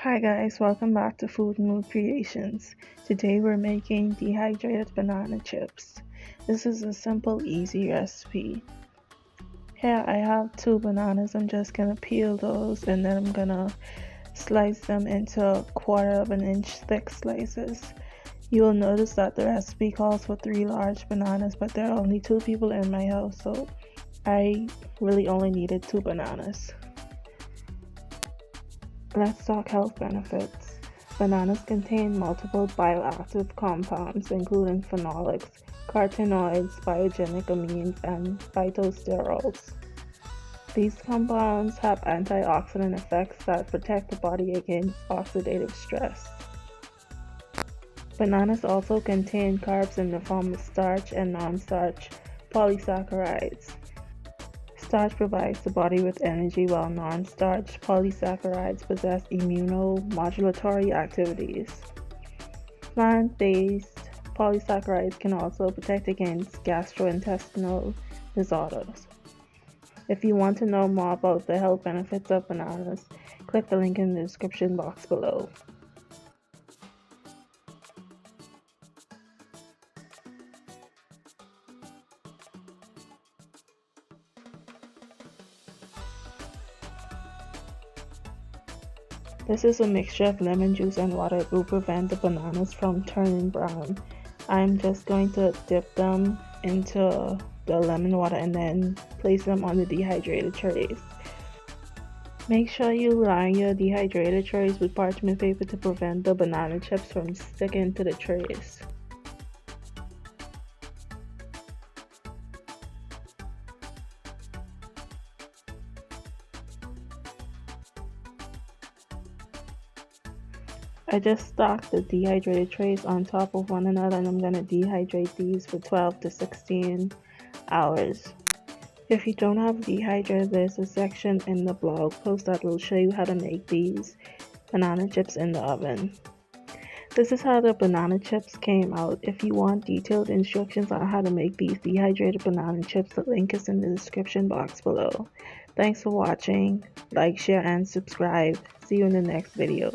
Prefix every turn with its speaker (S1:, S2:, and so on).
S1: Hi guys, welcome back to Food and Mood Creations. Today we're making dehydrated banana chips. This is a simple, easy recipe. Here I have 2 bananas. I'm just gonna peel those and then I'm gonna slice them into 1/4 inch thick slices. You will notice that the recipe calls for 3 large bananas, but there are only 2 people in my house, so I really only needed 2 bananas. Let's talk health benefits. Bananas contain multiple bioactive compounds, including phenolics, carotenoids, biogenic amines, and phytosterols. These compounds have antioxidant effects that protect the body against oxidative stress. Bananas also contain carbs in the form of starch and non-starch polysaccharides. Starch provides the body with energy, while non-starch polysaccharides possess immunomodulatory activities. Plant-based polysaccharides can also protect against gastrointestinal disorders. If you want to know more about the health benefits of bananas, click the link in the description box below. This is a mixture of lemon juice and water. It will prevent the bananas from turning brown. I'm just going to dip them into the lemon water and then place them on the dehydrated trays. Make sure you line your dehydrated trays with parchment paper to prevent the banana chips from sticking to the trays. I just stacked the dehydrated trays on top of one another, and I'm going to dehydrate these for 12 to 16 hours. If you don't have dehydrated, there's a section in the blog post that will show you how to make these banana chips in the oven. This is how the banana chips came out. If you want detailed instructions on how to make these dehydrated banana chips, the link is in the description box below. Thanks for watching. Like, share, and subscribe. See you in the next video.